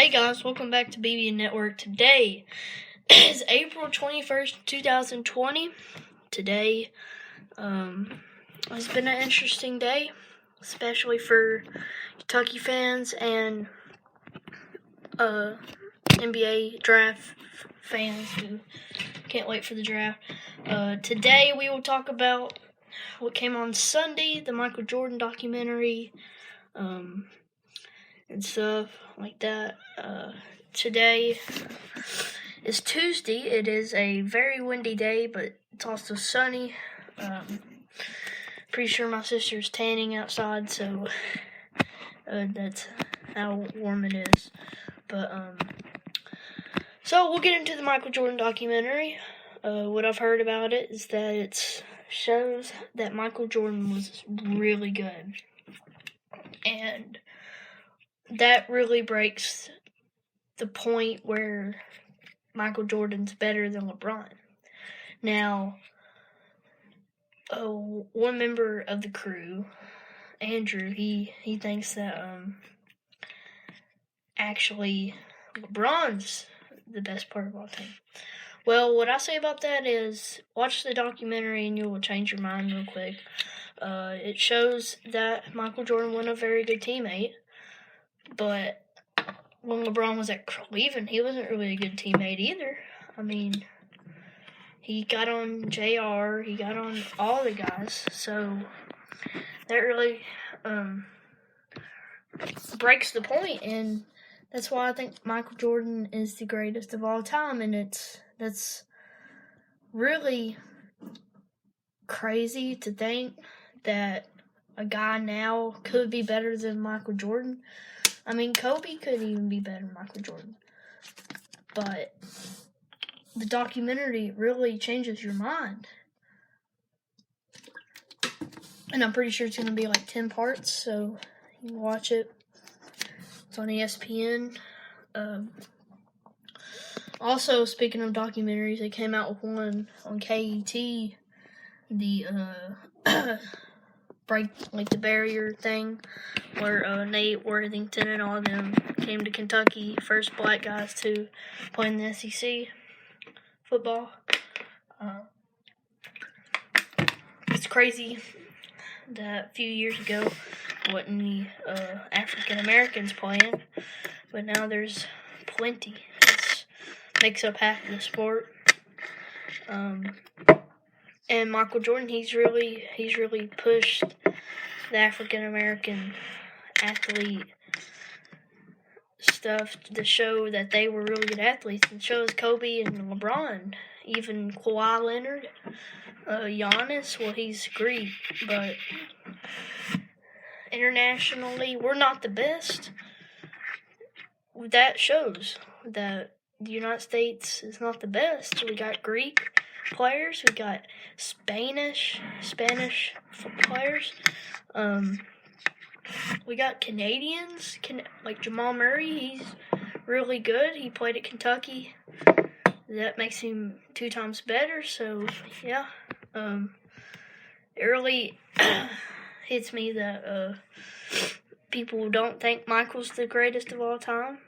Hey guys, welcome back to BBN Network. Today is April 21st, 2020. Today has been an interesting day, especially for Kentucky fans and NBA draft fans who can't wait for the draft. Today we will talk about what came on Sunday, the Michael Jordan documentary, and stuff like that. Today is Tuesday. It is a very windy day, but it's also sunny. Pretty sure my sister's tanning outside, so that's how warm it is. But so we'll get into the Michael Jordan documentary. What I've heard about it is that it shows that Michael Jordan was really good, and that really breaks the point where Michael Jordan's better than LeBron. Now, one member of the crew, Andrew, he thinks that actually LeBron's the best part of all time. Well, what I say about that is watch the documentary and you will change your mind real quick. It shows that Michael Jordan wasn't a very good teammate, but when LeBron was at Cleveland, he wasn't really a good teammate either. I mean, he got on JR, he got on all the guys, so that really breaks the point, and that's why I think Michael Jordan is the greatest of all time, and that's really crazy to think that a guy now could be better than Michael Jordan. I mean, Kobe could even be better than Michael Jordan. But the documentary really changes your mind. And I'm pretty sure it's going to be like 10 parts, so you can watch it. It's on ESPN. Also, speaking of documentaries, they came out with one on KET, the break, like the barrier thing, where Nate Worthington and all of them came to Kentucky, first black guys to play in the SEC football. It's crazy that a few years ago wasn't any African Americans playing, but now there's plenty. It makes up half of the sport. And Michael Jordan, he's really pushed the African American athlete stuff to show that they were really good athletes. It shows Kobe and LeBron, even Kawhi Leonard, Giannis. Well, he's Greek, but internationally, we're not the best. That shows that the United States is not the best. We got Greek players, we got Spanish players, we got Canadians, like Jamal Murray, he's really good, he played at Kentucky, that makes him 2 times better, so yeah, it really hits me that people don't think Michael's the greatest of all time,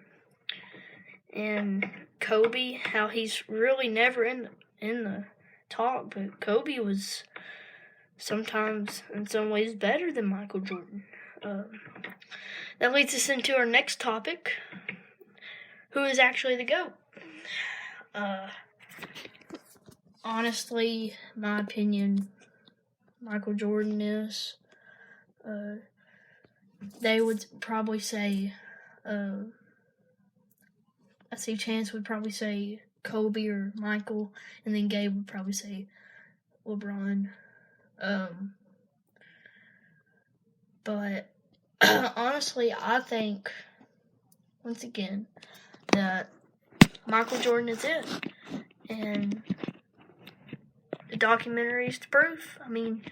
and Kobe, how he's really never in the talk, but Kobe was sometimes, in some ways, better than Michael Jordan. That leads us into our next topic. Who is actually the GOAT? Honestly, my opinion, Michael Jordan is. They would probably say, I see Chance would probably say Kobe or Michael, and then Gabe would probably say LeBron. But honestly, I think, once again, that Michael Jordan is it. And the documentary is the proof. I mean,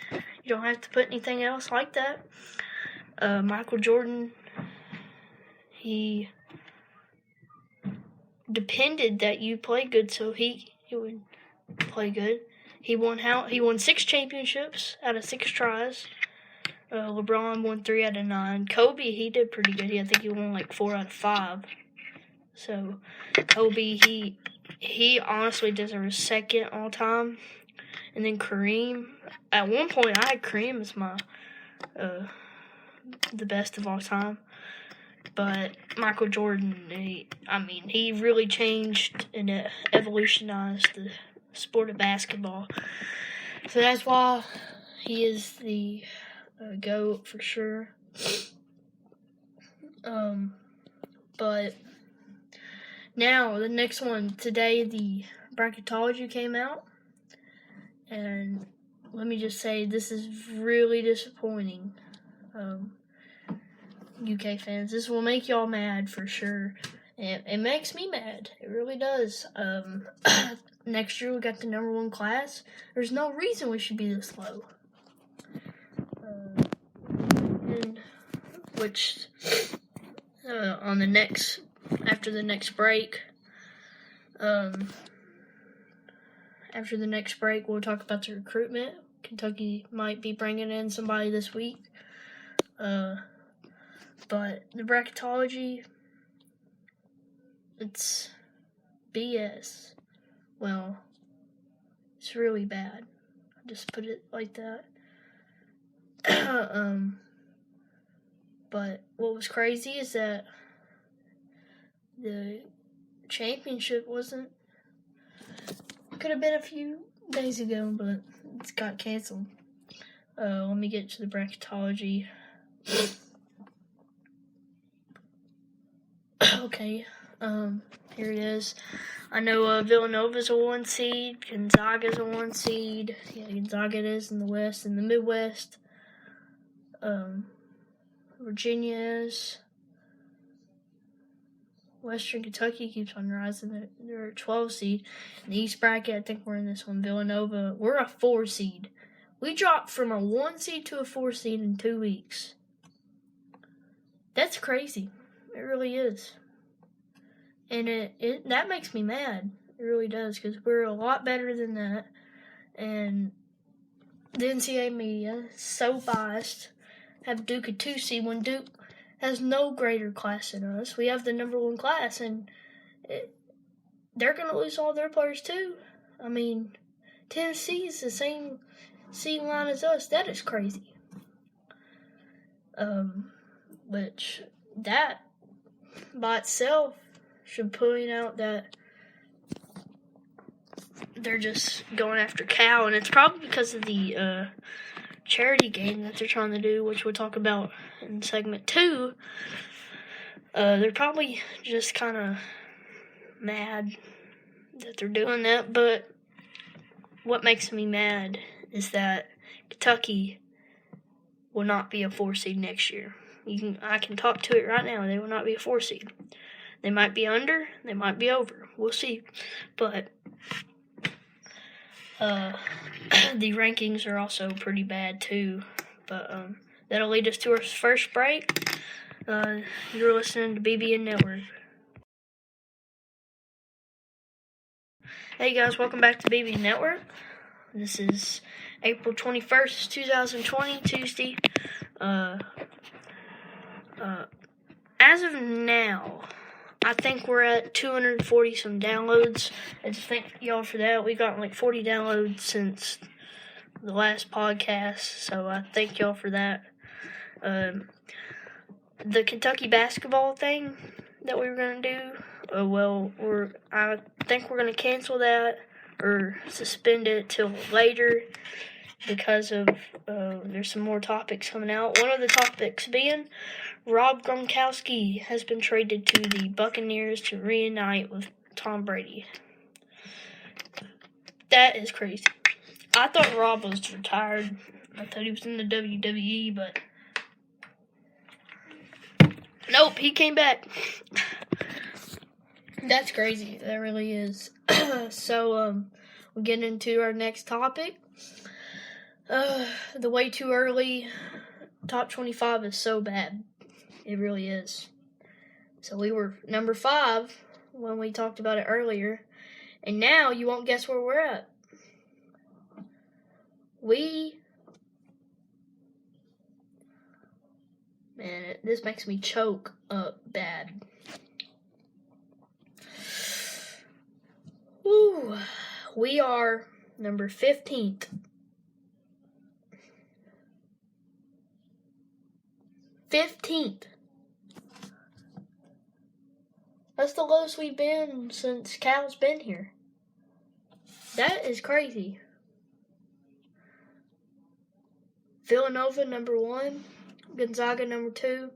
you don't have to put anything else like that. Michael Jordan, he depended that you play good, so he would play good. He won 6 championships out of 6 tries. LeBron won 3 out of 9. Kobe, he did pretty good. I think he won like 4 out of 5. So he honestly deserves second all time. And then Kareem. At one point, I had Kareem as my the best of all time. But Michael Jordan, he really changed and evolutionized the sport of basketball. So that's why he is the GOAT for sure. But now the next one, today the bracketology came out. And let me just say, this is really disappointing. UK fans, this will make y'all mad for sure. It makes me mad. It really does. Next year we got the number 1 class. There's no reason we should be this low. After the next break, we'll talk about the recruitment. Kentucky might be bringing in somebody this week. But the bracketology, it's BS. Well, it's really bad. I'll just put it like that. But what was crazy is that the championship could have been a few days ago, but it's got canceled. Let me get to the bracketology. Okay, here it is. I know Villanova's a 1 seed, Gonzaga's a 1 seed. Yeah, Gonzaga is in the West. In the Midwest, Virginia is. Western Kentucky keeps on rising. They're a 12 seed. In the East bracket, I think we're in this one. Villanova, we're a 4 seed. We dropped from a 1 seed to a 4 seed in 2 weeks. That's crazy. It really is. And that makes me mad. It really does, because we're a lot better than that. And the NCAA media is so biased. Have Duke a 2 seed when Duke has no greater class than us. We have the number 1 class, and they're going to lose all their players too. I mean, Tennessee is the same seed line as us. That is crazy. Which that by itself should point out that they're just going after Cal, and it's probably because of the charity game that they're trying to do, which we'll talk about in segment 2. They're probably just kind of mad that they're doing that, but what makes me mad is that Kentucky will not be a 4 seed next year. I can talk to it right now. They will not be a 4 seed. They might be under, they might be over. We'll see. But the rankings are also pretty bad too. But that'll lead us to our first break. You're listening to BBN Network. Hey guys, welcome back to BBN Network. This is April 21st, 2020, Tuesday. As of now, I think we're at 240 some downloads. I just thank y'all for that. We've gotten like 40 downloads since the last podcast, so I thank y'all for that. The Kentucky basketball thing that we were going to do, I think we're going to cancel that or suspend it till later because of there's some more topics coming out. One of the topics being Rob Gronkowski has been traded to the Buccaneers to reunite with Tom Brady. That is crazy. I thought Rob was retired. I thought he was in the WWE, but nope, he came back. That's crazy. That really is. So, we'll get into our next topic. The way too early top 25 is so bad. It really is. So we were number 5 when we talked about it earlier. And now you won't guess where we're at. Man, this makes me choke up bad. Ooh, we are number 15th. 15th. That's the lowest we've been since Cal's been here. That is crazy. Villanova, number 1. Gonzaga, number 2.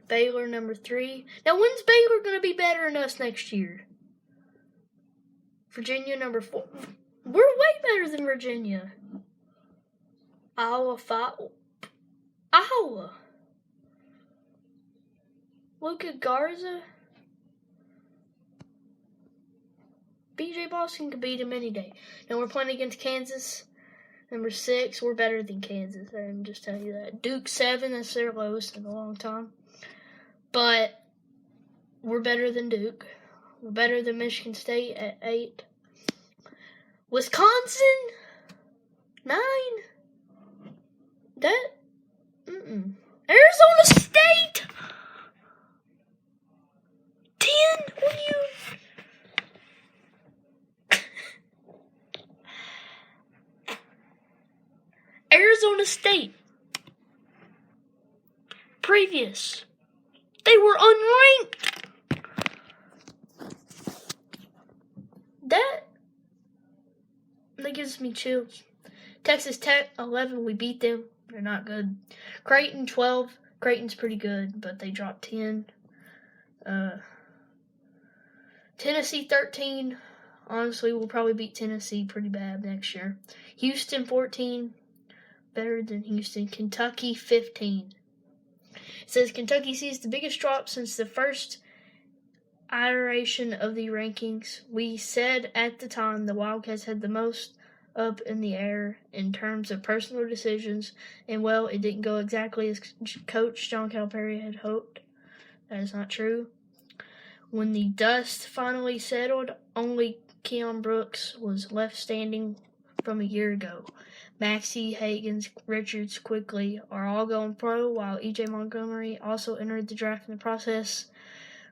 Baylor, number 3. Now, when's Baylor going to be better than us next year? Virginia, number 4. We're way better than Virginia. Iowa, 5. Iowa. Luka Garza. BJ Boston could beat him any day. Now we're playing against Kansas, number 6. We're better than Kansas. I can just tell you that. Duke, 7. That's their lowest in a long time. But we're better than Duke. We're better than Michigan State at 8. Wisconsin, 9. Arizona State, 10. What do you? Arizona State. Previous. They were unranked. That gives me chills. Texas Tech, 11. We beat them. They're not good. Creighton, 12. Creighton's pretty good, but they dropped 10. Tennessee, 13. Honestly, we'll probably beat Tennessee pretty bad next year. Houston, 14. Better than Houston. Kentucky, 15. It says Kentucky sees the biggest drop since the first iteration of the rankings. We said at the time the Wildcats had the most up in the air in terms of personal decisions, and well, it didn't go exactly as Coach John Calipari had hoped. That is not true. When the dust finally settled, only Keon Brooks was left standing from a year ago. Maxey, Higgins, Richards, Quickly are all going pro, while E.J. Montgomery also entered the draft in the process.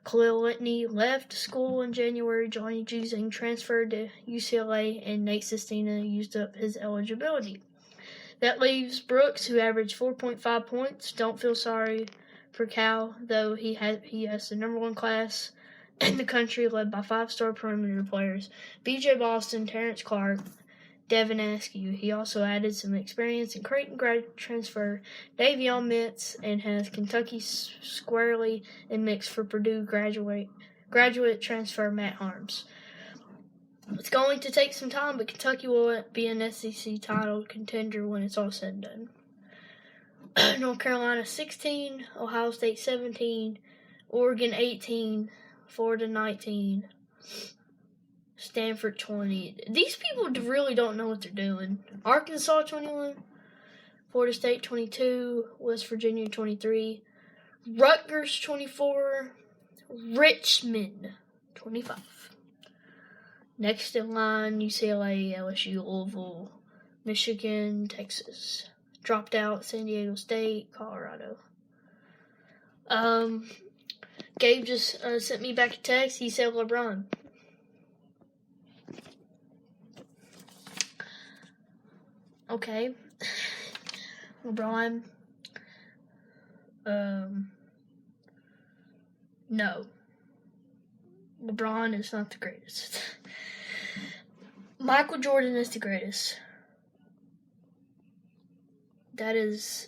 Khalil Whitney left school in January. Johnny Juzang transferred to UCLA, and Nate Sestina used up his eligibility. That leaves Brooks, who averaged 4.5 points. Don't feel sorry for Cal, though he has the number 1 class in the country, led by 5-star perimeter players. B.J. Boston, Terrence Clark, Devin Askew. He also added some experience in Creighton grad transfer Davion Mintz, and has Kentucky squarely in mix for Purdue graduate transfer Matt Harms. It's going to take some time, but Kentucky will be an SEC title contender when it's all said and done. North Carolina, 16. Ohio State, 17. Oregon, 18. Florida, 19. Stanford, 20. These people really don't know what they're doing. Arkansas, 21. Florida State, 22. West Virginia, 23. Rutgers, 24. Richmond, 25. Next in line, UCLA, LSU, Louisville, Michigan, Texas. Dropped out, San Diego State, Colorado. Gabe just sent me back a text. He said LeBron. Okay. LeBron. No. LeBron is not the greatest. Michael Jordan is the greatest. That is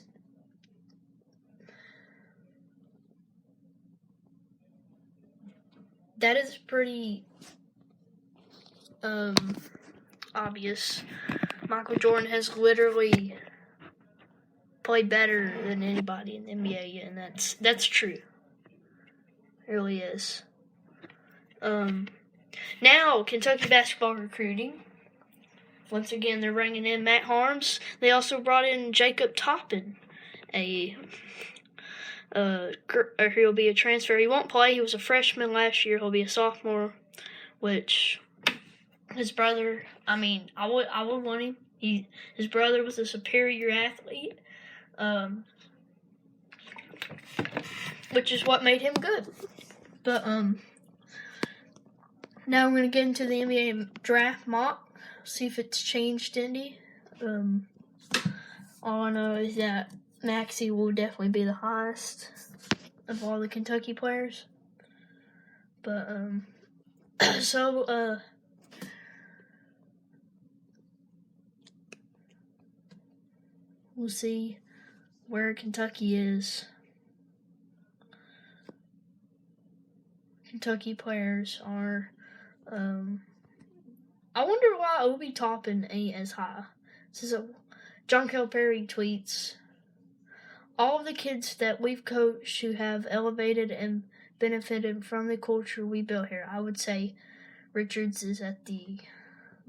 pretty obvious. Michael Jordan has literally played better than anybody in the NBA, and that's true. It really is. Now, Kentucky basketball recruiting. Once again, they're bringing in Matt Harms. They also brought in Jacob Toppin, he'll be a transfer. He won't play. He was a freshman last year. He'll be a sophomore, which his brother, I would want him. His brother was a superior athlete, which is what made him good. But Now we're going to get into the NBA draft mock, see if it's changed any. All I know is that Maxey will definitely be the highest of all the Kentucky players. But, we'll see where Kentucky is. Kentucky players are, I wonder why Obi Toppin ain't as high. This is John Calipari tweets, all of the kids that we've coached who have elevated and benefited from the culture we built here. I would say Richards is at the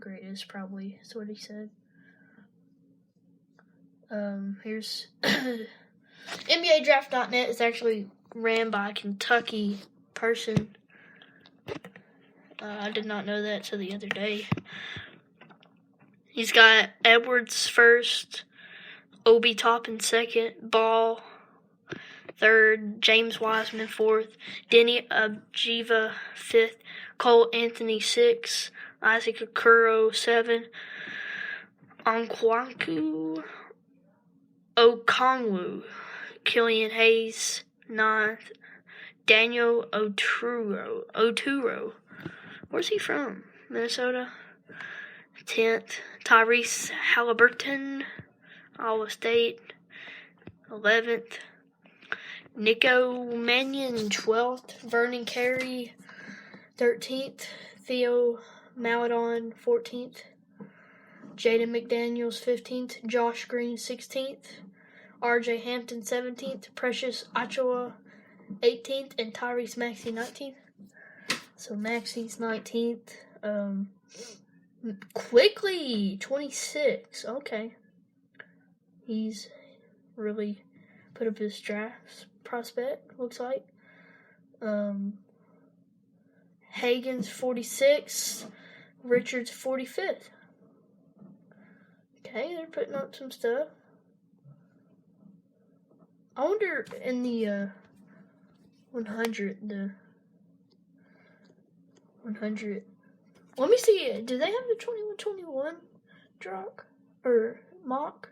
greatest, probably. That's what he said. Here's NBA Draft.net is actually ran by a Kentucky person. I did not know that till the other day. He's got Edwards first, Obi Toppin second, Ball third, James Wiseman fourth, Denny Abjiva fifth, Cole Anthony sixth, Isaac Okoro 7, Onkwanku Okongwu, Killian Hayes 9th, Daniel Oturo. Where's he from? Minnesota. 10th, Tyrese Halliburton, Iowa State. 11th, Nico Mannion 12th, Vernon Carey 13th, Theo Maladon 14th, Jaden McDaniels 15th, Josh Green 16th, RJ Hampton 17th, Precious Achiuwa 18th, and Tyrese Maxey 19th. So Maxey's 19th. Quickly 26. Okay. He's really put up his draft prospect, looks like. Hagen's 46th, Richards 45th. Okay, they're putting up some stuff. I wonder in the 100. Let me see. Do they have the 21-21 drop or mock?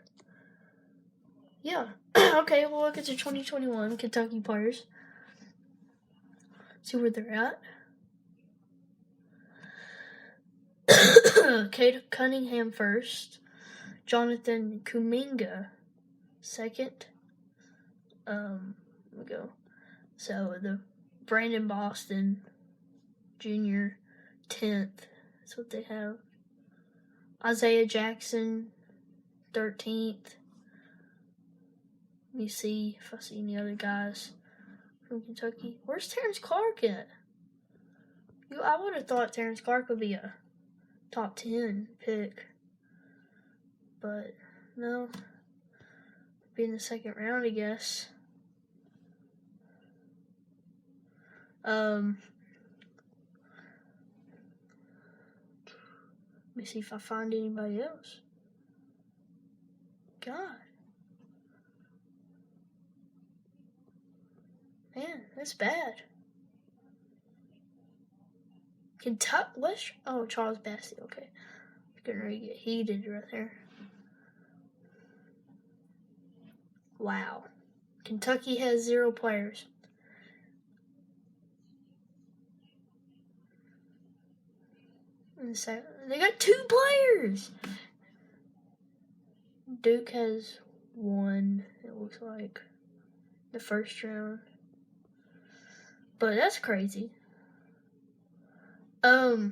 Yeah. Okay, we'll look at the 2021 Kentucky players. See where they're at. Cade Cunningham first. Jonathan Kuminga second. Let me go. So the Brandon Boston Jr. 10th. That's what they have. Isaiah Jackson 13th. Let me see if I see any other guys from Kentucky. Where's Terrence Clark at? I would have thought Terrence Clark would be a top 10 pick. But no. Be in the second round, I guess. Let me see if I find anybody else. God. Man, that's bad. Kentucky, Charles Bassey, okay. Getting ready to get heated right there. Wow. Kentucky has 0 players. They got 2 players. Duke has 1, it looks like, the first round. But that's crazy. I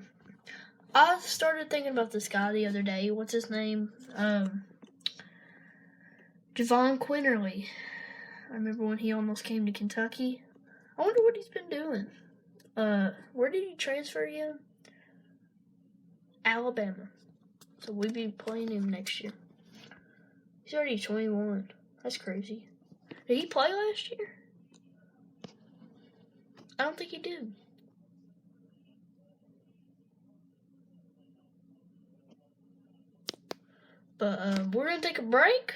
started thinking about this guy the other day. What's his name? Javon Quinterly. I remember when he almost came to Kentucky. I wonder what he's been doing. Where did he transfer again? Alabama. So we'll be playing him next year. He's already 21. That's crazy. Did he play last year? I don't think he did. But we're going to take a break.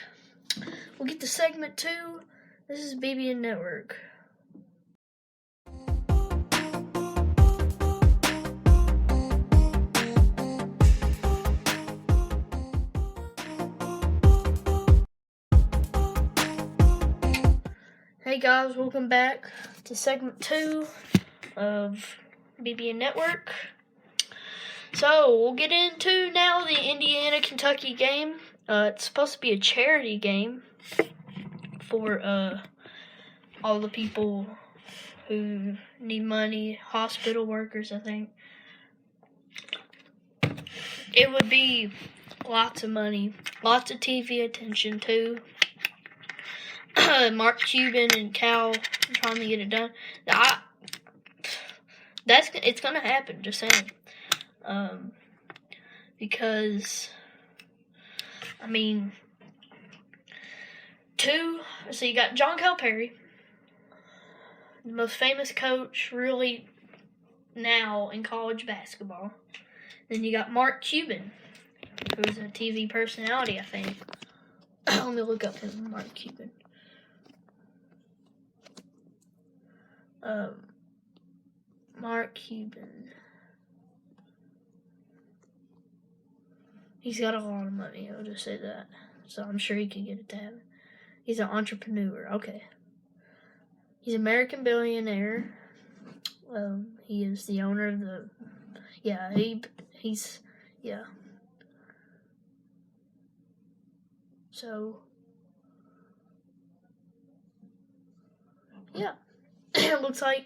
We'll get to segment 2. This is BBN Network. Hey guys, welcome back to segment 2 of BBN Network. So, we'll get into now the Indiana-Kentucky game. It's supposed to be a charity game for all the people who need money, hospital workers, I think. It would be lots of money, lots of TV attention too. Mark Cuban and Cal trying to get it done. It's gonna happen. Just saying, because I mean, so you got John Calipari, the most famous coach really now in college basketball. Then you got Mark Cuban, who's a TV personality, I think. Let me look up him, Mark Cuban. Mark Cuban. He's got a lot of money, I'll just say that. So I'm sure he could get it to happen. He's an entrepreneur, okay. He's an American billionaire. He is the owner of the... Yeah, he's... Yeah. So... Yeah. It looks like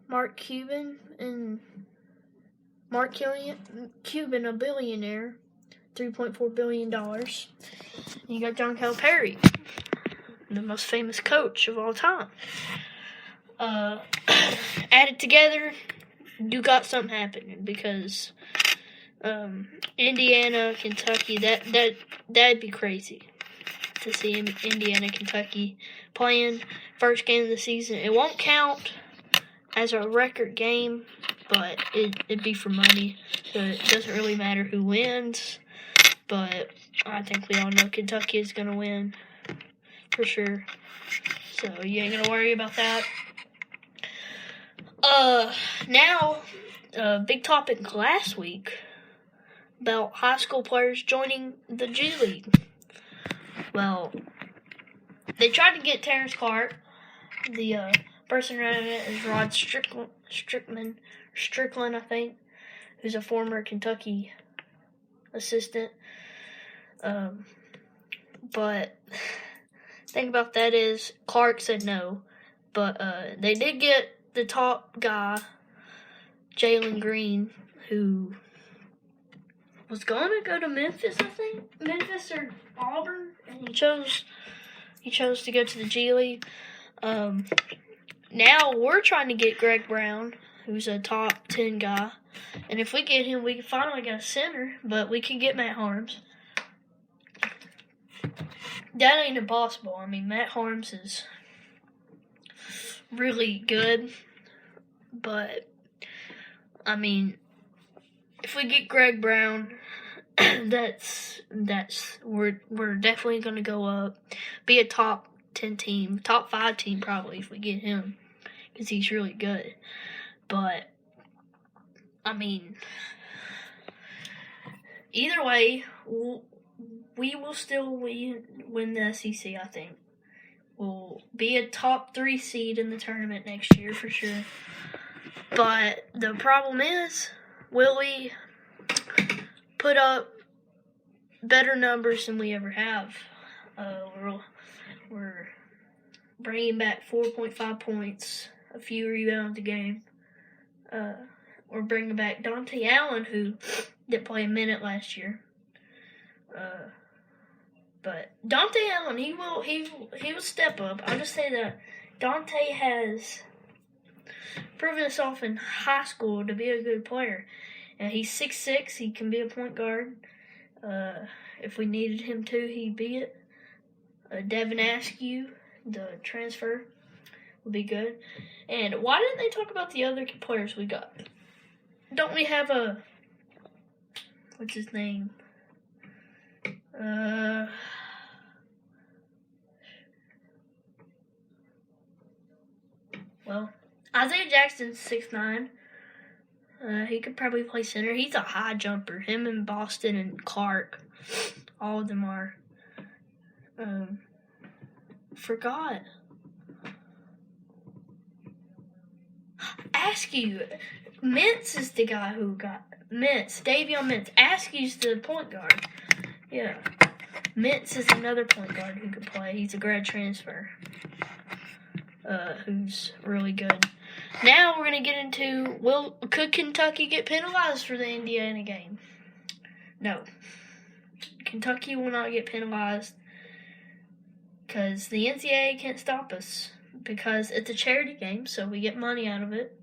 Mark Cuban, a billionaire, $3.4 billion. And you got John Calipari, the most famous coach of all time. Added together, you got something happening because Indiana, Kentucky, that'd be crazy to see Indiana, Kentucky playing first game of the season. It won't count as a record game, but it'd be for money, so it doesn't really matter who wins. But I think we all know Kentucky is gonna win for sure, so you ain't gonna worry about that. Now, big topic last week about high school players joining the G League. Well, they tried to get Terrence Clark. The person running it is Rod Strickland, I think, who's a former Kentucky assistant. But thing about that is Clark said no. But they did get the top guy, Jalen Green, who was going to go to Memphis, I think. Memphis or Auburn. And he chose to go to the G League. Now we're trying to get Greg Brown, who's a top 10 guy. And if we get him, we can finally get a center. But we can get Matt Harms. That ain't impossible. I mean, Matt Harms is really good. But, I mean, if we get Greg Brown, we're definitely going to go up, be a top 10 team, top 5 team probably if we get him, because he's really good. But, I mean, either way, we will still win the SEC, I think. We'll be a top 3 seed in the tournament next year for sure. But the problem is, will we put up better numbers than we ever have? We're bringing back 4.5 points, a few rebounds a game. We're bringing back Dante Allen, who didn't play a minute last year. But Dante Allen, he will step up. I'll just say that Dante has proven himself in high school to be a good player. And he's 6'6", he can be a point guard. If we needed him to, he'd be it. Devin Askew, the transfer, would be good. And why didn't they talk about the other players we got? Don't we have what's his name? Well, Isaiah Jackson's 6'9". He could probably play center. He's a high jumper. Him and Boston and Clark, all of them are. forgot. Askew. Mintz is the guy who got Mintz. Davion Mintz. Askew's the point guard. Yeah. Mintz is another point guard who could play. He's a grad transfer. Who's really good. Now we're going to get into, could Kentucky get penalized for the Indiana game? No. Kentucky will not get penalized because the NCAA can't stop us because it's a charity game, so we get money out of it.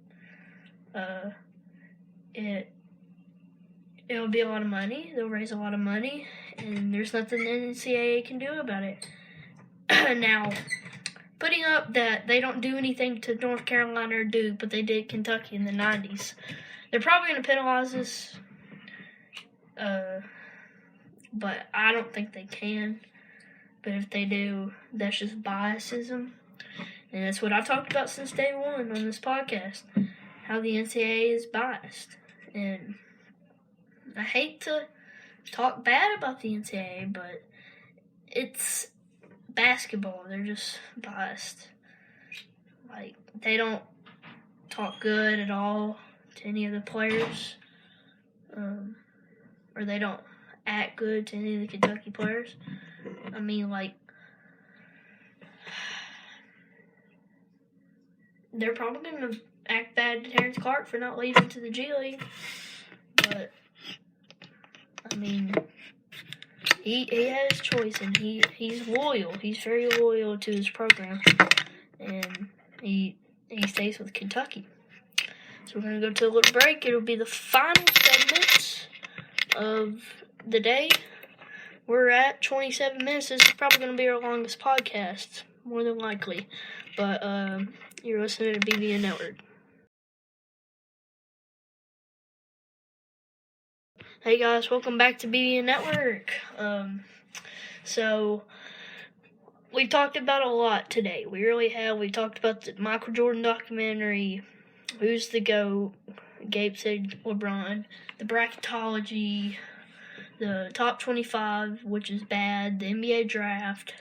It'll be a lot of money. They'll raise a lot of money, and there's nothing the NCAA can do about it. Now, putting up that they don't do anything to North Carolina or Duke, but they did Kentucky in the 90s. They're probably going to penalize us, but I don't think they can. But if they do, that's just biasism. And that's what I've talked about since day one on this podcast, how the NCAA is biased. And I hate to talk bad about the NCAA, but it's basketball. They're just biased. Like, they don't talk good at all to any of the players. Or they don't act good to any of the Kentucky players. I mean, like, they're probably going to act bad to Terrence Clark for not leaving to the G League. But, I mean, he had his choice, and he's loyal. He's very loyal to his program, and he stays with Kentucky. So we're going to go to a little break. It'll be the final segment of the day. We're at 27 minutes. This is probably going to be our longest podcast, more than likely. But you're listening to BBN Network. Hey guys, welcome back to BBN Network. So we've talked about a lot today. We really have. We talked about the Michael Jordan documentary, Who's the GOAT, Gabe said LeBron, the bracketology, the top 25, which is bad, the NBA draft,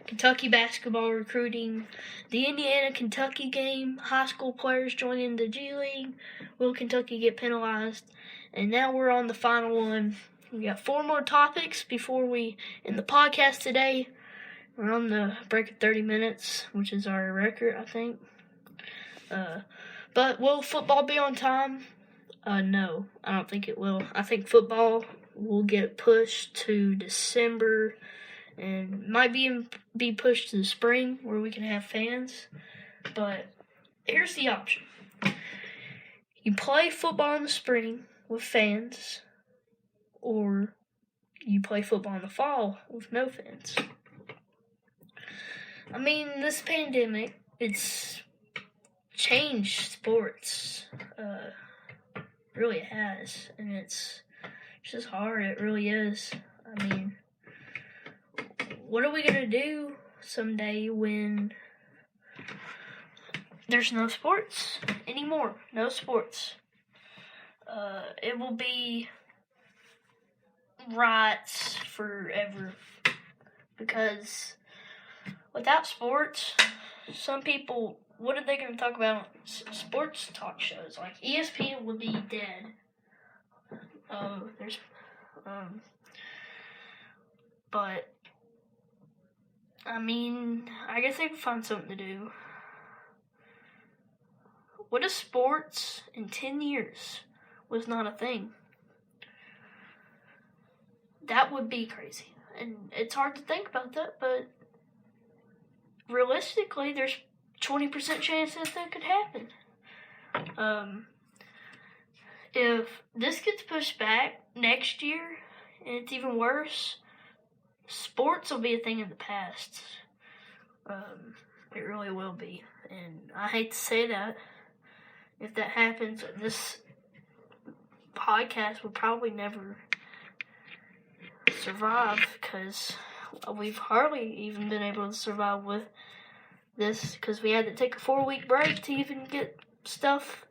Kentucky basketball recruiting, the Indiana-Kentucky game, high school players joining the G League, will Kentucky get penalized? And now we're on the final one. We got 4 more topics before we end the podcast today. We're on the break of 30 minutes, which is our record, I think. But will football be on time? No, I don't think it will. I think football will get pushed to December and might be pushed to the spring where we can have fans. But here's the option. You play football in the spring with fans, or you play football in the fall with no fans. I mean, this pandemic, it's changed sports. Really has, and it's just hard. It really is. I mean, what are we gonna do someday when there's no sports anymore? No sports. It will be riots forever, because without sports, some people, what are they going to talk about on sports talk shows? Like ESPN would be dead. But I mean, I guess they can find something to do. What if sports in 10 years was not a thing? That would be crazy. And it's hard to think about that, but realistically, there's 20% chance that could happen. If this gets pushed back next year, and it's even worse, sports will be a thing of the past. It really will be. And I hate to say that. If that happens, this podcast will probably never survive, because we've hardly even been able to survive with this, because we had to take a 4-week break to even get stuff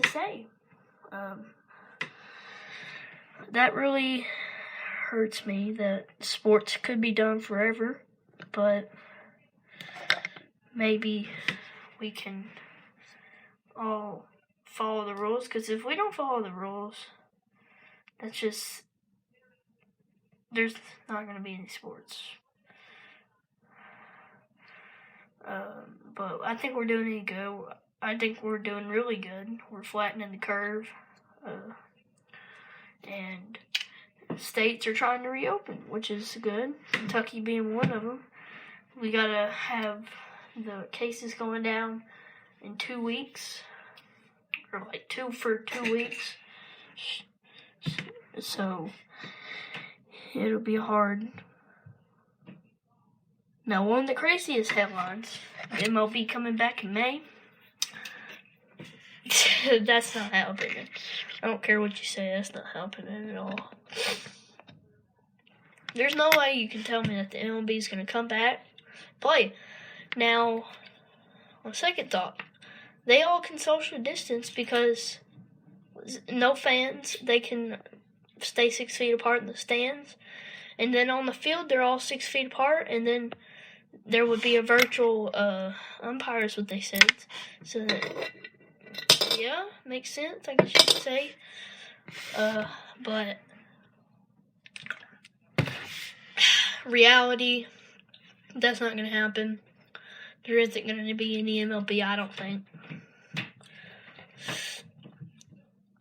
to say. That really hurts me that sports could be done forever, but maybe we can all follow the rules. Because if we don't follow the rules, there's not going to be any sports. But I think we're doing it good. I think we're doing really good. We're flattening the curve. And states are trying to reopen, which is good. Kentucky being one of them. We got to have the cases going down in 2 weeks. Or like 2 weeks. So it'll be hard. Now, one of the craziest headlines, MLB coming back in May. That's not happening. I don't care what you say, that's not happening at all. There's no way you can tell me that the MLB is going to come back, play. Now, on second thought, they all can social distance because no fans, they can stay 6 feet apart in the stands. And then on the field, they're all 6 feet apart, and then there would be a virtual umpire is what they said. So, yeah, makes sense, I guess you could say. But reality, that's not going to happen. There isn't going to be any MLB, I don't think.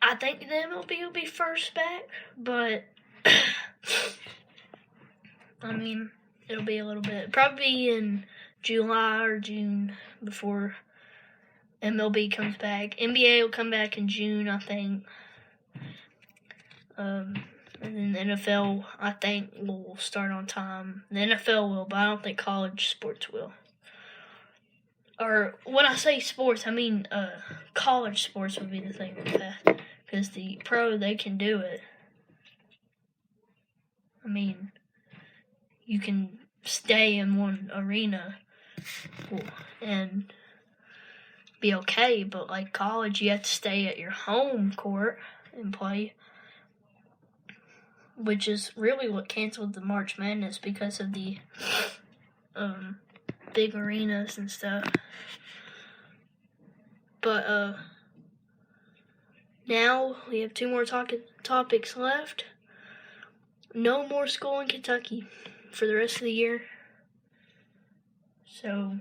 I think the MLB will be first back, but I mean, it'll be a little bit, probably in July or June before MLB comes back. NBA will come back in June, I think. And then the NFL, I think, will start on time. The NFL will, but I don't think college sports will. Or when I say sports, I mean college sports would be the thing with that. Because the pro, they can do it. I mean, you can stay in one arena and be okay, but like college, you have to stay at your home court and play, which is really what canceled the March Madness because of the big arenas and stuff. But now we have 2 more topics left. No more school in Kentucky for the rest of the year. So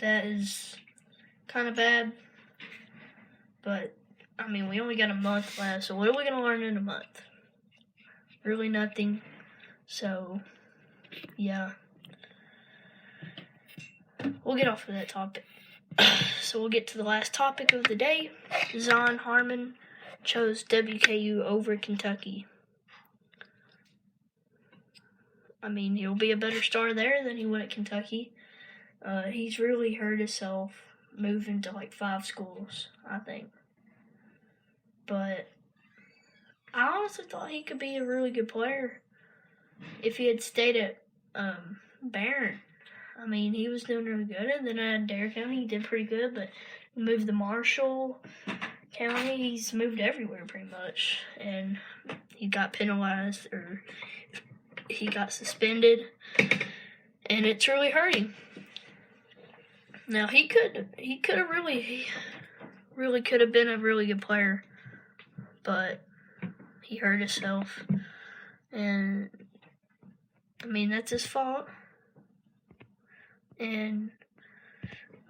that is kind of bad. But, I mean, we only got a month left. So what are we going to learn in a month? Really nothing. So, yeah. We'll get off of that topic. So we'll get to the last topic of the day. Zon Harmon chose WKU over Kentucky. I mean, he'll be a better star there than he would at Kentucky. He's really hurt himself moving to like 5 schools, I think. But I honestly thought he could be a really good player if he had stayed at Barron. I mean, he was doing really good. And then at Dare County, he did pretty good. But he moved to Marshall County. He's moved everywhere pretty much. And he got penalized or he got suspended. And it's really hurting. Now, he could have really could have been a really good player. But he hurt himself. And, I mean, that's his fault. And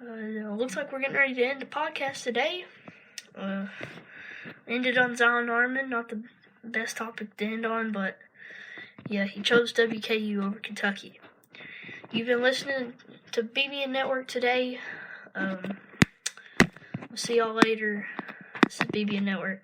it looks like we're getting ready to end the podcast today. Ended on Zion Harmon, not the best topic to end on, but yeah, he chose WKU over Kentucky. You've been listening to BBN Network today. We'll see y'all later. This is BBN Network.